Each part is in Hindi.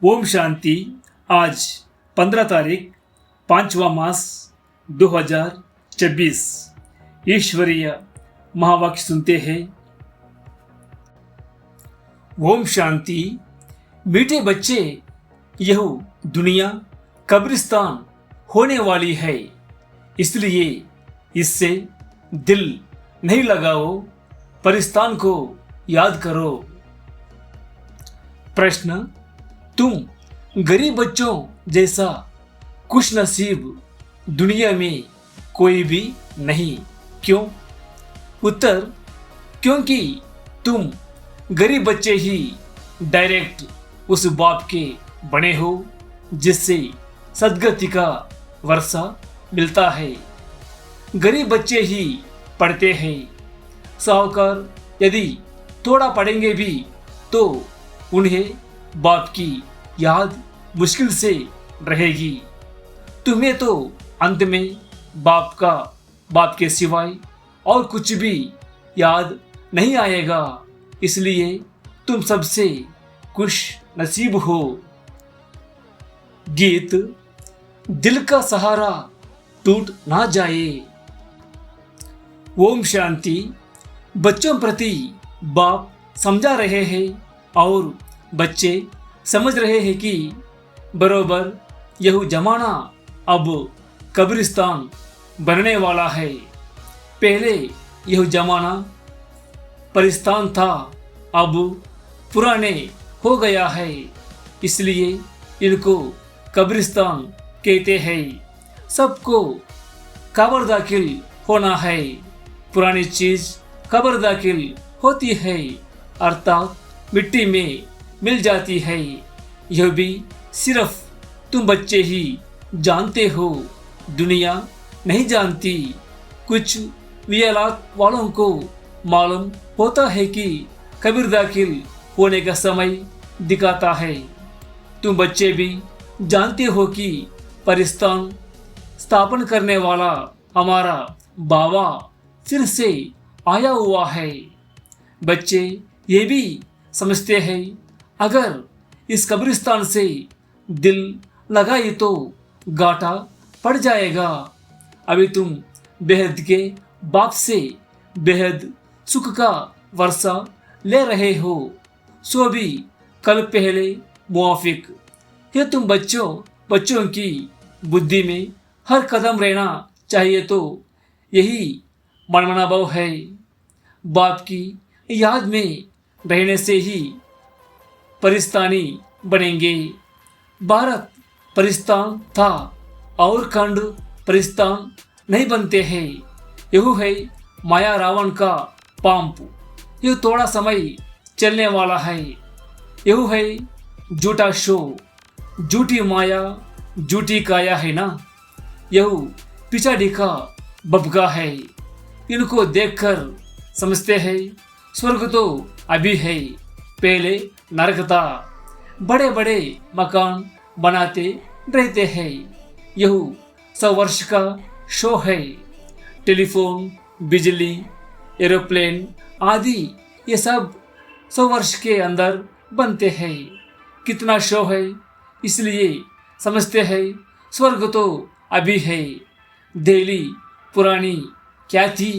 ओम शांति। आज 15 तारीख 5वां मास 2024 ईश्वरीय महावाक्य सुनते हैं। ओम शांति। मीठे बच्चे, यह दुनिया कब्रिस्तान होने वाली है, इसलिए इससे दिल नहीं लगाओ, परिस्तान को याद करो। प्रश्न: तुम गरीब बच्चों जैसा खुश नसीब दुनिया में कोई भी नहीं, क्यों? उत्तर: क्योंकि तुम गरीब बच्चे ही डायरेक्ट उस बाप के बने हो जिससे सद्गति का वर्षा मिलता है। गरीब बच्चे ही पढ़ते हैं। साहूकार यदि थोड़ा पढ़ेंगे भी तो उन्हें बाप की याद मुश्किल से रहेगी। तुम्हें तो अंत में बाप के सिवाय और कुछ भी याद नहीं आएगा, इसलिए तुम सबसे खुश नसीब हो। गीत: दिल का सहारा टूट ना जाए। ओम शांति। बच्चों प्रति बाप समझा रहे हैं और बच्चे समझ रहे हैं कि बरोबर यह जमाना अब कब्रिस्तान बनने वाला है। पहले यह जमाना परिस्तान था, अब पुराने हो गया है, इसलिए इनको कब्रिस्तान कहते हैं। सबको कब्र दाखिल होना है। पुरानी चीज कब्र दाखिल होती है, अर्थात मिट्टी में मिल जाती है। यह भी सिर्फ तुम बच्चे ही जानते हो, दुनिया नहीं जानती। कुछ वियालात वालों को मालूम होता है कि कब्र दाखिल होने का समय दिखाता है। तुम बच्चे भी जानते हो कि परिस्तान स्थापन करने वाला हमारा बाबा फिर से आया हुआ है। बच्चे ये भी समझते हैं, अगर इस कब्रिस्तान से दिल लगाए तो गाटा पड़ जाएगा। अभी तुम बेहद के बाप से बेहद सुख का वर्षा ले रहे हो, सो भी कल पहले मुआफिक। ये तुम बच्चों की बुद्धि में हर कदम रहना चाहिए, तो यही मनमनाभाव है। बाप की याद में रहने से ही परिस्तानी बनेंगे। भारत परिस्तान था और खंड परिस्तान नहीं बनते हैं। यह है माया रावण का पांप। यह थोड़ा समय चलने वाला है। यह है झूठा शो, झूठी माया, झूठी काया है ना। यह पिछाड़ी का बबका है। इनको देखकर समझते हैं स्वर्ग तो अभी है, पहले नरक था। बड़े बड़े मकान बनाते रहते हैं। यह 100 वर्ष का शो है। टेलीफोन, बिजली, एरोप्लेन आदि ये सब 100 वर्ष के अंदर बनते हैं। कितना शो है, इसलिए समझते हैं स्वर्ग तो अभी है। दिल्ली पुरानी क्या थी,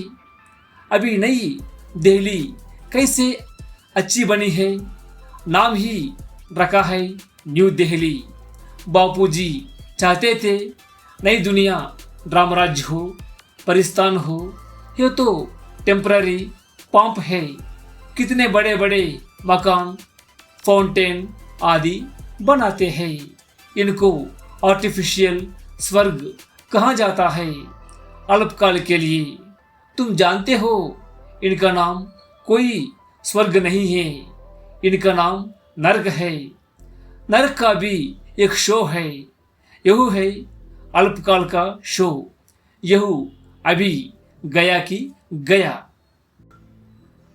अभी नई दिल्ली कैसे अच्छी बनी है। नाम ही रखा है न्यू दिल्ली। बापूजी चाहते थे नई दुनिया रामराज्य हो, परिस्तान हो। यह तो टेम्पररी पंप है। कितने बड़े बड़े मकान, फाउंटेन आदि बनाते हैं। इनको आर्टिफिशियल स्वर्ग कहा जाता है, अल्पकाल के लिए। तुम जानते हो इनका नाम कोई स्वर्ग नहीं है, इनका नाम नरक है। नरक का भी एक शो है। यह है अल्पकाल का शो। यह अभी गया कि गया।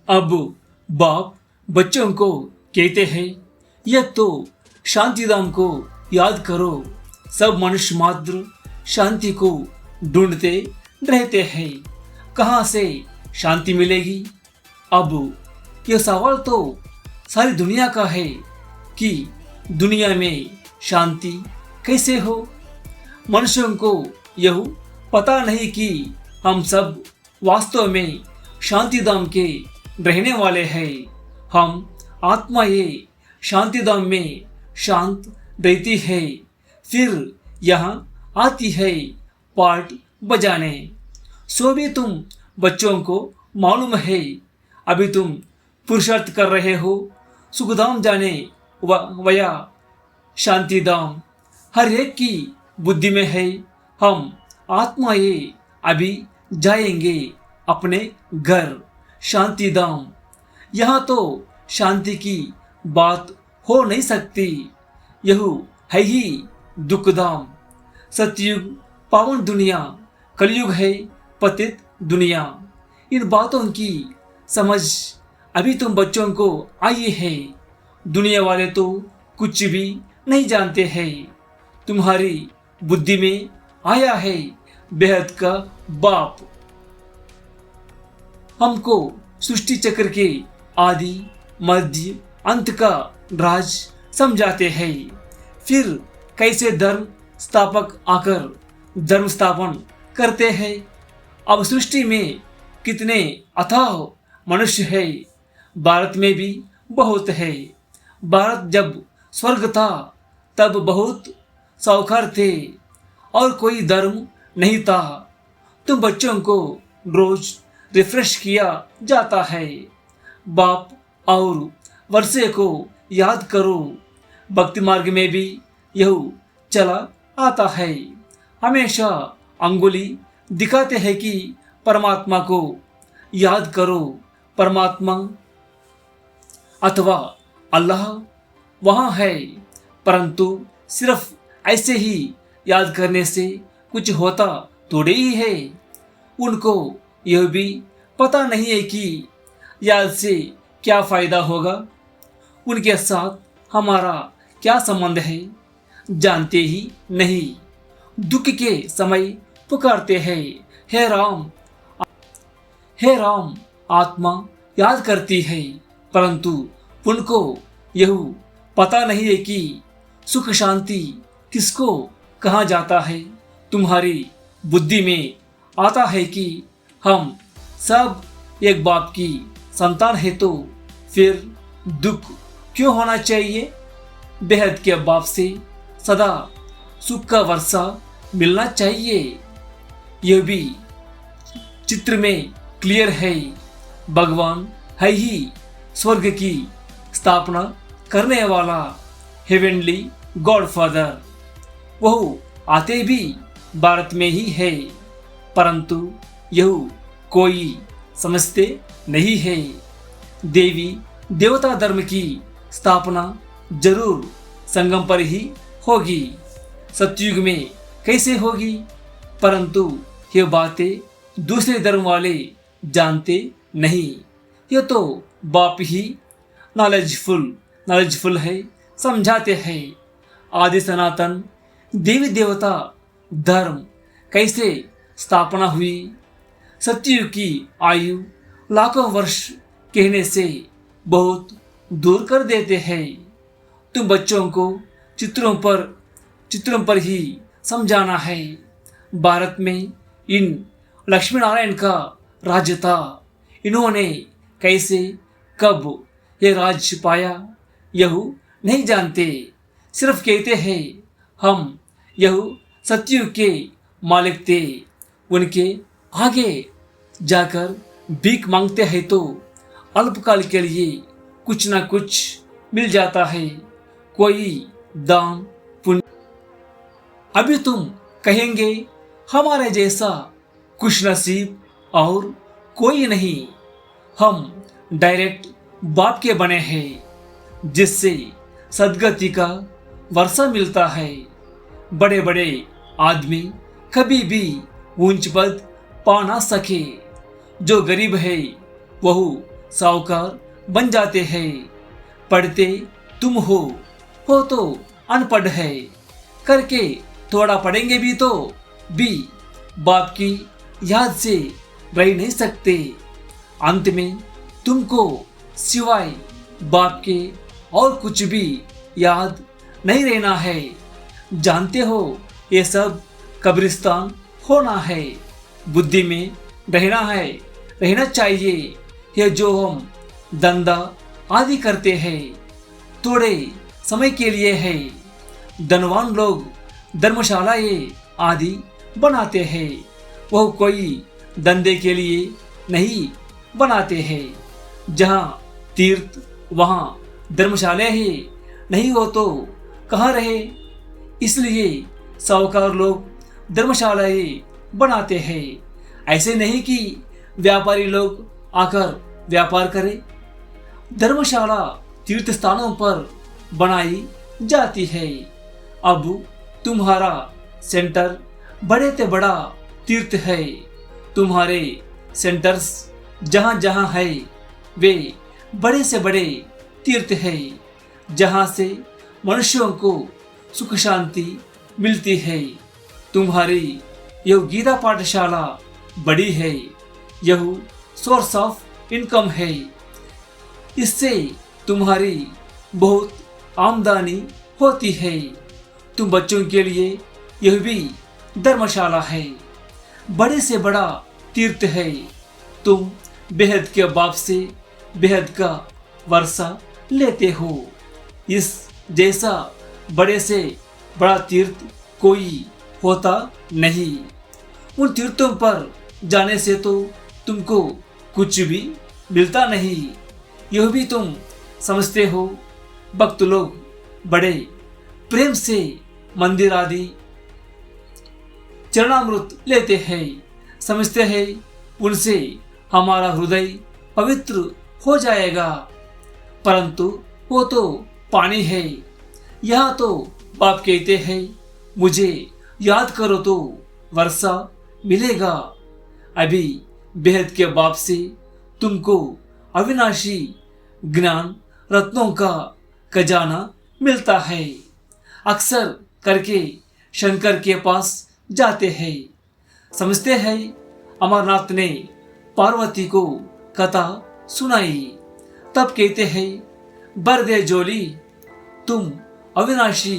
अब बाप बच्चों को कहते हैं, यह तो शांतिधाम को याद करो। सब मनुष्य मात्र शांति को ढूंढते रहते हैं, कहाँ से शांति मिलेगी। अब यह सवाल तो सारी दुनिया का है कि दुनिया में शांति कैसे हो। मनुष्यों को यह पता नहीं कि हम सब वास्तव में शांतिधाम के रहने वाले हैं। हम आत्मा ये शांतिधाम में शांत रहती है, फिर यहाँ आती है पार्ट बजाने। सो भी तुम बच्चों को मालूम है, अभी तुम पुरुषार्थ कर रहे हो सुखधाम जाने वया शांतिधाम। हर एक की बुद्धि में है हम आत्मा ये अभी जाएंगे अपने घर शांतिधाम। यहाँ तो शांति की बात हो नहीं सकती, यह है ही दुखधाम। सतयुग पावन दुनिया, कलयुग है पतित दुनिया। इन बातों की समझ अभी तुम बच्चों को आई है। दुनिया वाले तो कुछ भी नहीं जानते हैं। तुम्हारी बुद्धि में आया है बेहद का बाप हमको सृष्टि चक्र के आदि मध्य अंत का राज समझाते हैं। फिर कैसे धर्म स्थापक आकर धर्म स्थापन करते हैं। अब सृष्टि में कितने अथाह मनुष्य है, भारत में भी बहुत है। भारत जब स्वर्ग था तब बहुत साहूकार थे और कोई धर्म नहीं था। तुम बच्चों को रोज रिफ्रेश किया जाता है। बाप और वर्षे को याद करो। भक्ति मार्ग में भी यह चला आता है। हमेशा अंगुली दिखाते हैं कि परमात्मा को याद करो। परमात्मा अथवा अल्लाह वहाँ है, परंतु सिर्फ ऐसे ही याद करने से कुछ होता थोड़े ही है। उनको यह भी पता नहीं है कि याद से क्या फायदा होगा, उनके साथ हमारा क्या संबंध है, जानते ही नहीं। दुख के समय पुकारते हैं, हे राम हे राम। आत्मा याद करती है, परंतु उनको यह पता नहीं है कि सुख शांति किसको कहा जाता है। तुम्हारी बुद्धि में आता है कि हम सब एक बाप की संतान है, तो फिर दुख क्यों होना चाहिए। बेहद के बाप से सदा सुख का वर्षा मिलना चाहिए। यह भी चित्र में क्लियर है। भगवान है ही स्वर्ग की स्थापना करने वाला हेवेनली गॉडफादर। वह आते भी भारत में ही है, परंतु यह कोई समझते नहीं है। देवी देवता धर्म की स्थापना जरूर संगम पर ही होगी, सतयुग में कैसे होगी। परंतु ये बातें दूसरे धर्म वाले जानते नहीं। ये तो बाप ही नॉलेजफुल है, समझाते हैं। आदि सनातन देवी देवता धर्म कैसे स्थापना हुई। सतयुग की आयु लाखों वर्ष कहने से बहुत दूर कर देते हैं। तुम बच्चों को चित्रों पर ही समझाना है। भारत में इन लक्ष्मी नारायण का राज्य था। इन्होंने कैसे कब ये राज पाया यह नहीं जानते। सिर्फ कहते हैं हम यह सतयुग के मालिक थे। उनके आगे जाकर भीख मांगते हैं तो अल्पकाल के लिए कुछ ना कुछ मिल जाता है, कोई दान पुण्य। अभी तुम कहेंगे हमारे जैसा खुशनसीब और कोई नहीं। हम डायरेक्ट बाप के बने हैं, जिससे सदगति का वर्षा मिलता है। बड़े बड़े आदमी कभी भी ऊंच पद पा ना सके। जो गरीब है वह साहूकार बन जाते हैं। पढ़ते तुम हो तो अनपढ़ है, करके थोड़ा पढ़ेंगे भी तो भी बाप की याद से रह नहीं सकते। अंत में तुमको सिवाय बाप के और कुछ भी याद नहीं रहना है। जानते हो ये सब कब्रिस्तान होना है। बुद्धि में रहना है, रहना चाहिए। ये जो हम धंधा आदि करते हैं थोड़े समय के लिए है। धनवान लोग धर्मशालाएं आदि बनाते हैं, वह कोई धंधे के लिए नहीं बनाते हैं। जहाँ तीर्थ वहाँ धर्मशालाएं ही नहीं हो तो कहाँ रहे। इसलिए साहूकार लोग धर्मशालाएं बनाते हैं। ऐसे नहीं कि व्यापारी लोग आकर व्यापार करें। धर्मशाला तीर्थ स्थानों पर बनाई जाती है। अब तुम्हारा सेंटर बड़े से बड़ा तीर्थ है। तुम्हारे सेंटर्स जहाँ जहाँ है वे बड़े से बड़े तीर्थ है, जहाँ से मनुष्यों को सुख शांति मिलती है। तुम्हारी यह गीता पाठशाला बड़ी है, यह सोर्स ऑफ इनकम है। इससे तुम्हारी बहुत आमदनी होती है। तुम बच्चों के लिए यह भी धर्मशाला है, बड़े से बड़ा तीर्थ है। तुम बेहद के बाप से बेहद का वर्षा लेते हो। इस जैसा बड़े से बड़ा तीर्थ कोई होता नहीं। उन तीर्थों पर जाने से तो तुमको कुछ भी मिलता नहीं। यह भी तुम समझते हो। भक्त लोग बड़े प्रेम से मंदिर आदि चरणामृत लेते हैं, समझते हैं उनसे हमारा हृदय पवित्र हो जाएगा। परंतु वो तो पानी है। यहाँ तो बाप कहते हैं मुझे याद करो तो वर्षा मिलेगा। अभी बेहद के बाप से तुमको अविनाशी ज्ञान रत्नों का खजाना मिलता है। अक्सर करके शंकर के पास जाते हैं, समझते हैं अमरनाथ ने पार्वती को कथा सुनाई। तब कहते हैं बर दे जोली, तुम अविनाशी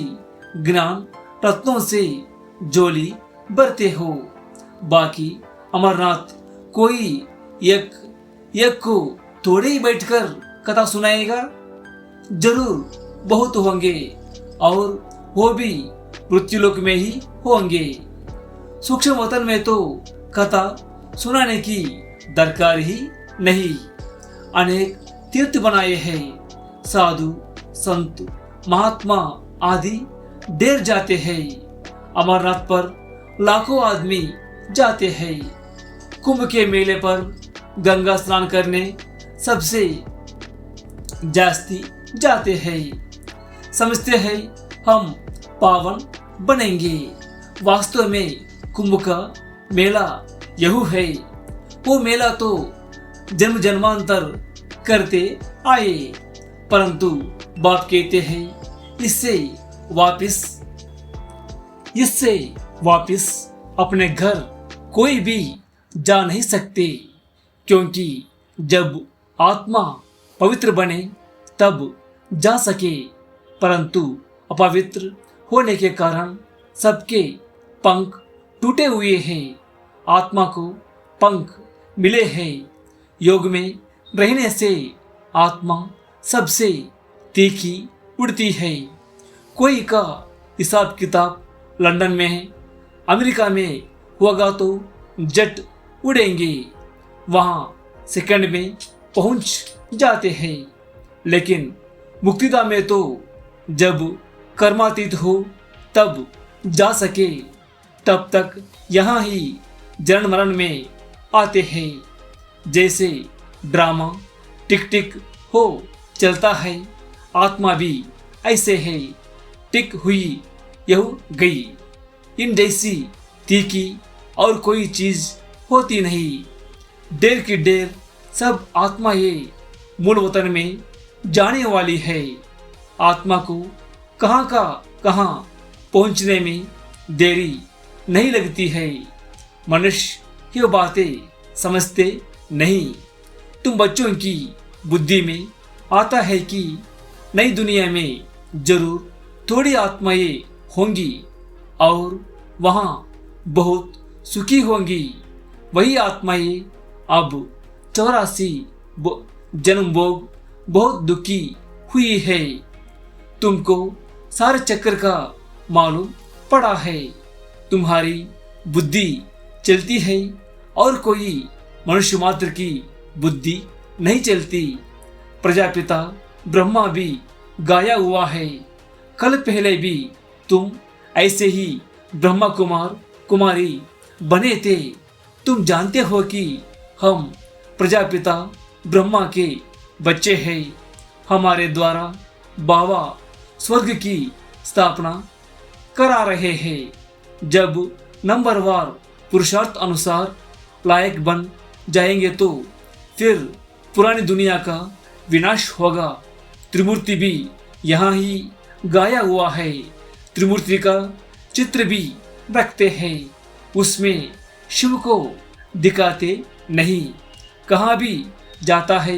ज्ञान रत्नों से जोली भरते हो। बाकी अमरनाथ कोई एक एक को थोड़े ही बैठकर कथा सुनाएगा। जरूर बहुत होंगे और वो भी मृत्युलोक में ही होंगे। सूक्ष्म वतन में तो कथा सुनाने की दरकार ही नहीं। अनेक तीर्थ बनाए हैं, साधु संत महात्मा आदि डेर जाते हैं। अमरनाथ पर लाखों आदमी जाते हैं। कुंभ के मेले पर गंगा स्नान करने सबसे जास्ती जाते हैं। समझते हैं हम पावन बनेंगे। वास्तव में कुंभ का मेला यही है। वो मेला तो जन्म जन्मांतर करते आए, परंतु बाप कहते हैं इससे वापिस अपने घर कोई भी जा नहीं सकते। क्योंकि जब आत्मा पवित्र बने तब जा सके, परंतु अपवित्र होने के कारण सबके पंख टूटे हुए हैं। आत्मा को पंख मिले हैं। योग में रहने से आत्मा सबसे तीखी उड़ती है। कोई का हिसाब किताब लंदन में है, अमेरिका में होगा तो जट उड़ेंगे, वहाँ सेकंड में पहुँच जाते हैं। लेकिन मुक्तिदा में तो जब कर्मातीत हो तब जा सके, तब तक यहाँ ही जन्म मरण में आते हैं। जैसे ड्रामा टिक टिक हो चलता है, आत्मा भी ऐसे है, टिक हुई यह गई। इन जैसी तीखी और कोई चीज होती नहीं। डेर की डेर सब आत्मा ये मूल वतन में जाने वाली है। आत्मा को कहाँ का कहाँ पहुँचने में देरी नहीं लगती है। मनुष्य ये बातें समझते नहीं। तुम बच्चों की बुद्धि में आता है कि नई दुनिया में जरूर थोड़ी आत्माएं होंगी और वहाँ बहुत सुखी होंगी। वही आत्माएं अब 84 जन्म भोग बहुत दुखी हुई है। तुमको सारे चक्कर का मालूम पड़ा है। तुम्हारी बुद्धि चलती है और कोई मनुष्य मात्र की बुद्धि नहीं चलती। प्रजापिता ब्रह्मा भी गाया हुआ है। कल पहले भी तुम ऐसे ही ब्रह्मा कुमार कुमारी बने थे। तुम जानते हो कि हम प्रजापिता ब्रह्मा के बच्चे हैं। हमारे द्वारा बाबा स्वर्ग की स्थापना करा रहे हैं। जब नंबरवार पुरुषार्थ अनुसार लायक बन जाएंगे तो फिर पुरानी दुनिया का विनाश होगा। त्रिमूर्ति भी यहाँ ही गाया हुआ है। त्रिमूर्ति का चित्र भी रखते हैं। उसमें शिव को दिखाते नहीं। कहाँ भी जाता है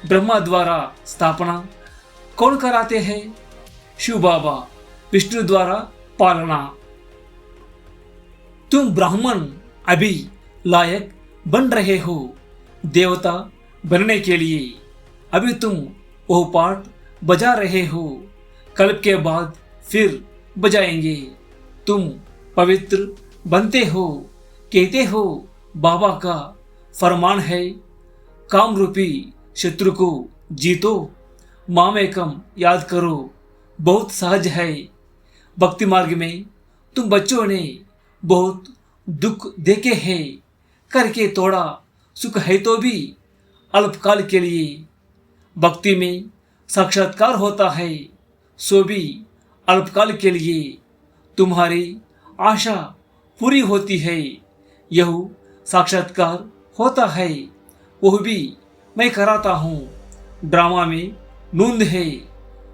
ब्रह्मा द्वारा स्थापना कौन कराते हैं? शिव बाबा। विष्णु द्वारा पालना। तुम ब्राह्मण अभी लायक बन रहे हो देवता बनने के लिए। अभी तुम वो पाठ बजा रहे हो। कल्प के बाद फिर बजाएंगे। तुम पवित्र बनते हो। कहते हो बाबा का फरमान है काम रूपी शत्रु को जीतो। मामेकम याद करो बहुत सहज है। भक्ति मार्ग में तुम बच्चों ने बहुत दुख देखे हैं। करके थोड़ा सुख है तो भी अल्पकाल के लिए। भक्ति में साक्षात्कार होता है सो भी अल्पकाल के लिए। तुम्हारी आशा पूरी होती है। यह साक्षात्कार होता है वह भी मैं कराता हूँ। ड्रामा में नूंद है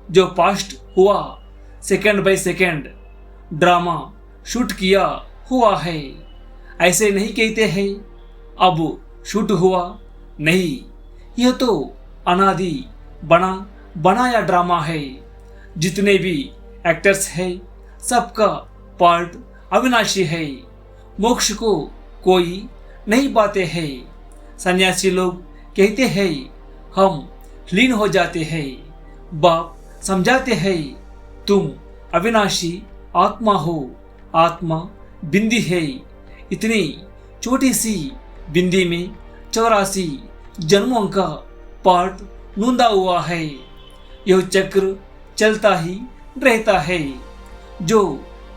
जो पास्ट हुआ second by second drama shoot किया हुआ है। ऐसे नहीं कहते हैं अब शूट हुआ नहीं। यह तो अनादि बना बनाया ड्रामा है। जितने भी एक्टर्स हैं सबका पार्ट अविनाशी है। मोक्ष को कोई नहीं पाते हैं। सन्यासी लोग कहते हैं हम लीन हो जाते हैं। बाप समझाते हैं तुम अविनाशी आत्मा हो। आत्मा बिंदी है। इतनी छोटी सी बिंदी में 84 जन्मों का पार्ट नूंदा हुआ है। यह चक्र चलता ही रहता है। जो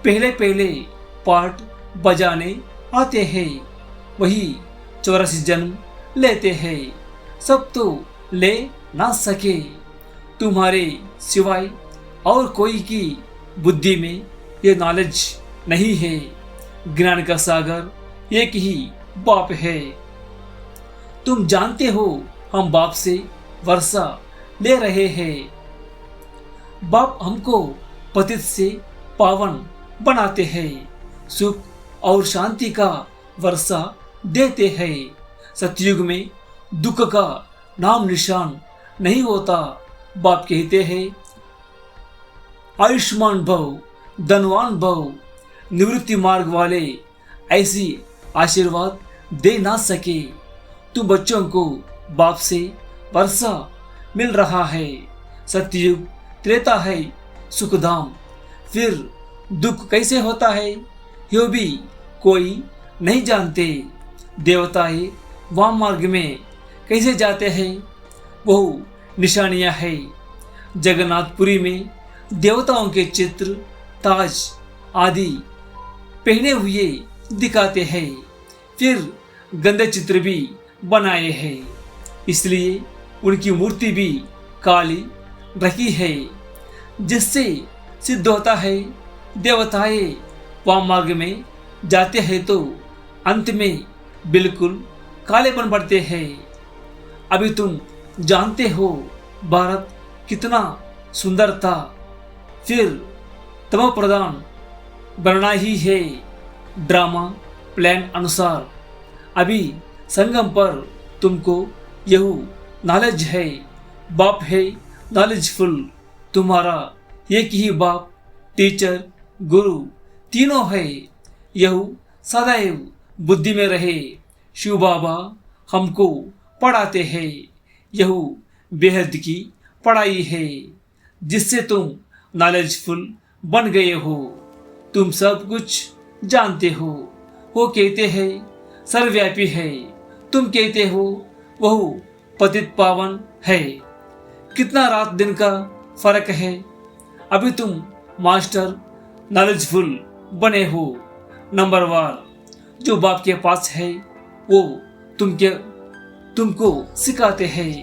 पहले पहले पार्ट बजाने आते हैं वही 84 जन्म लेते हैं। सब तो ले ना सके। तुम्हारे सिवाय और कोई की बुद्धि में ये नॉलेज नहीं है। ज्ञान का सागर एक ही बाप है। तुम जानते हो हम बाप से वर्षा ले रहे हैं। बाप हमको पतित से पावन बनाते हैं। सुख और शांति का वर्षा देते हैं। सतयुग में दुख का नाम निशान नहीं होता। बाप कहते हैं आयुष्मान भव धनवान भव। निवृत्ति मार्ग वाले ऐसी आशीर्वाद दे ना सके। तुम बच्चों को बाप से वर्षा मिल रहा है। सतयुग त्रेता है सुखधाम। फिर दुख कैसे होता है यह भी कोई नहीं जानते। देवताएं वाम मार्ग में कैसे जाते हैं वह निशानियां है। जगन्नाथपुरी में देवताओं के चित्र ताज आदि पहने हुए दिखाते हैं। फिर गंदे चित्र भी बनाए हैं। इसलिए उनकी मूर्ति भी काली रखी है। जिससे सिद्ध होता है देवताएं वाम मार्ग में जाते हैं तो अंत में बिल्कुल काले बन पड़ते हैं। अभी तुम जानते हो भारत कितना सुंदर था। फिर तमो प्रधान बनना ही है ड्रामा प्लान अनुसार। अभी संगम पर तुमको यह नॉलेज है। बाप है नॉलेजफुल। तुम्हारा एक ही बाप टीचर गुरु तीनों है, यह सदैव बुद्धि में रहे। शिव बाबा हमको पढ़ाते हैं, यह बेहद की पढ़ाई है जिससे तुम नॉलेजफुल बन गए हो, तुम सब कुछ जानते हो। वो कहते हैं सर्वव्यापी है, तुम कहते हो वह पतित पावन है। कितना रात दिन का फर्क है। अभी तुम मास्टर नॉलेजफुल बने हो। नंबर 1 जो बाप के पास है वो तुमको सिखाते हैं,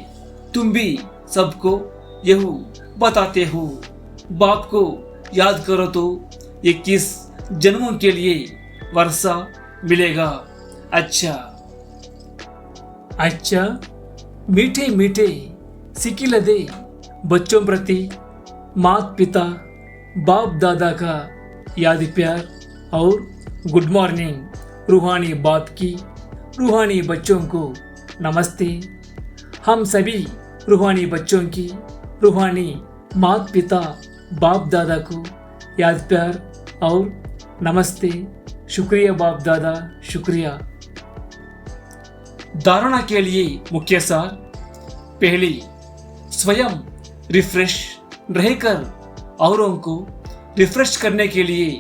तुम भी सबको यह बताते हो। बाप को याद करो तो 21 जन्मों के लिए वर्षा मिलेगा। अच्छा मीठे मीठे सिकिलदे बच्चों प्रति माता पिता बाप दादा का याद प्यार और गुड मॉर्निंग। रूहानी बाप की रूहानी बच्चों को नमस्ते। हम सभी रूहानी बच्चों की रूहानी माता पिता बाप दादा को याद प्यार और नमस्ते। शुक्रिया बाप दादा, शुक्रिया। धारणा के लिए मुख्य सार। पहली, स्वयं रिफ्रेश रहकर औरों को रिफ्रेश करने के लिए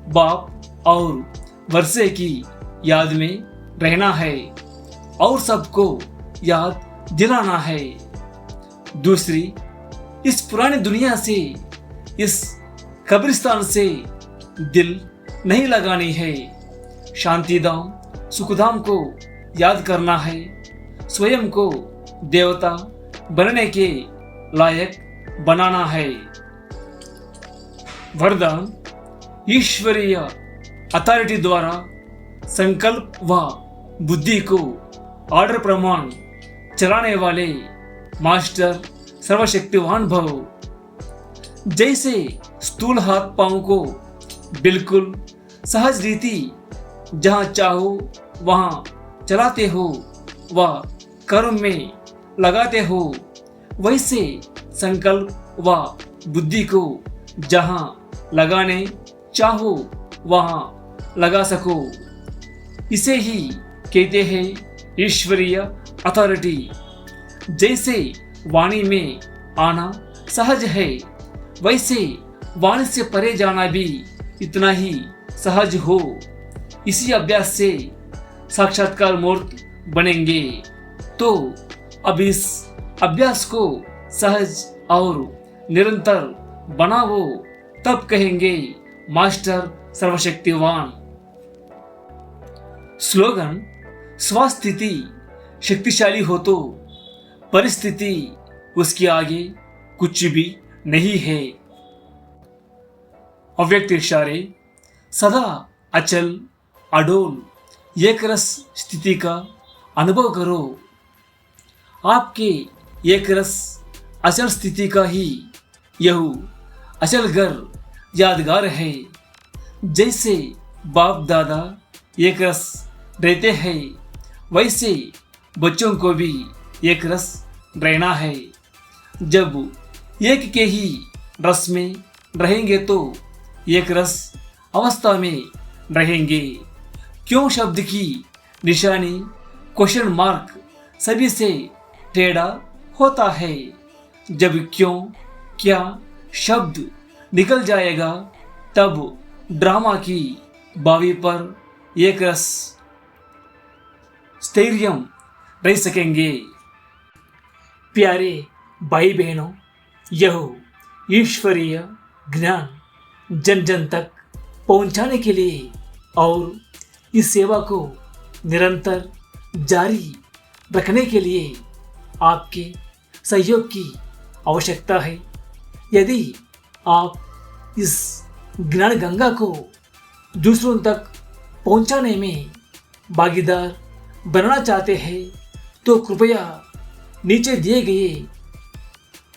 बाप और वर्षे की याद में रहना है और सबको याद दिलाना है। दूसरी, इस पुरानी दुनिया से, इस कब्रिस्तान से दिल नहीं लगानी है। शांतिधाम सुखधाम को याद करना है। स्वयं को देवता बनने के लायक बनाना है। वरदान, ईश्वरीय अथॉरिटी द्वारा संकल्प व बुद्धि को ऑर्डर प्रमाण चलाने वाले मास्टर सर्वशक्तिवान भव। जैसे स्थूल हाथ पांव को बिल्कुल सहज रीति जहां चाहो वहां चलाते हो व कर्म में लगाते हो, वैसे संकल्प व बुद्धि को जहां लगाने चाहो वहां लगा सको। इसे ही कहते हैं ईश्वरीय अथॉरिटी। जैसे वाणी में आना सहज है, वैसे वाणी से परे जाना भी इतना ही सहज हो। इसी अभ्यास से साक्षात्कार मूर्त बनेंगे। तो अब इस अभ्यास को सहज और निरंतर बनाओ, तब कहेंगे मास्टर सर्वशक्तिवान। स्लोगन, स्वास्थिति शक्तिशाली हो तो परिस्थिति उसके आगे कुछ भी नहीं है। अव्यक्त इशारे, सदा अचल अडोल एक रस स्थिति का अनुभव करो। आपके एक रस अचल स्थिति का ही यह अचल घर यादगार है। जैसे बाप दादा एक रस रहते हैं, वैसे बच्चों को भी एक रस रहना है। जब एक के ही रस में रहेंगे तो एक रस अवस्था में रहेंगे। क्यों शब्द की निशानी क्वेश्चन मार्क सभी से टेढ़ा होता है। जब क्यों क्या शब्द निकल जाएगा तब ड्रामा की बावी पर एक रस स्थैर्यम रह सकेंगे। प्यारे भाई बहनों, यह ईश्वरीय ज्ञान जन जन तक पहुंचाने के लिए और इस सेवा को निरंतर जारी रखने के लिए आपके सहयोग की आवश्यकता है। यदि आप इस ज्ञान गंगा को दूसरों तक पहुंचाने में भागीदार बनना चाहते हैं तो कृपया नीचे दिए गए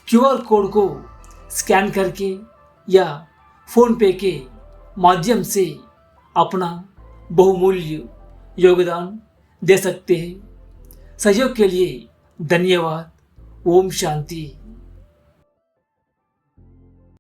QR कोड को स्कैन करके या फ़ोन पे के माध्यम से अपना बहुमूल्य योगदान दे सकते हैं। सहयोग के लिए धन्यवाद। ओम शांति।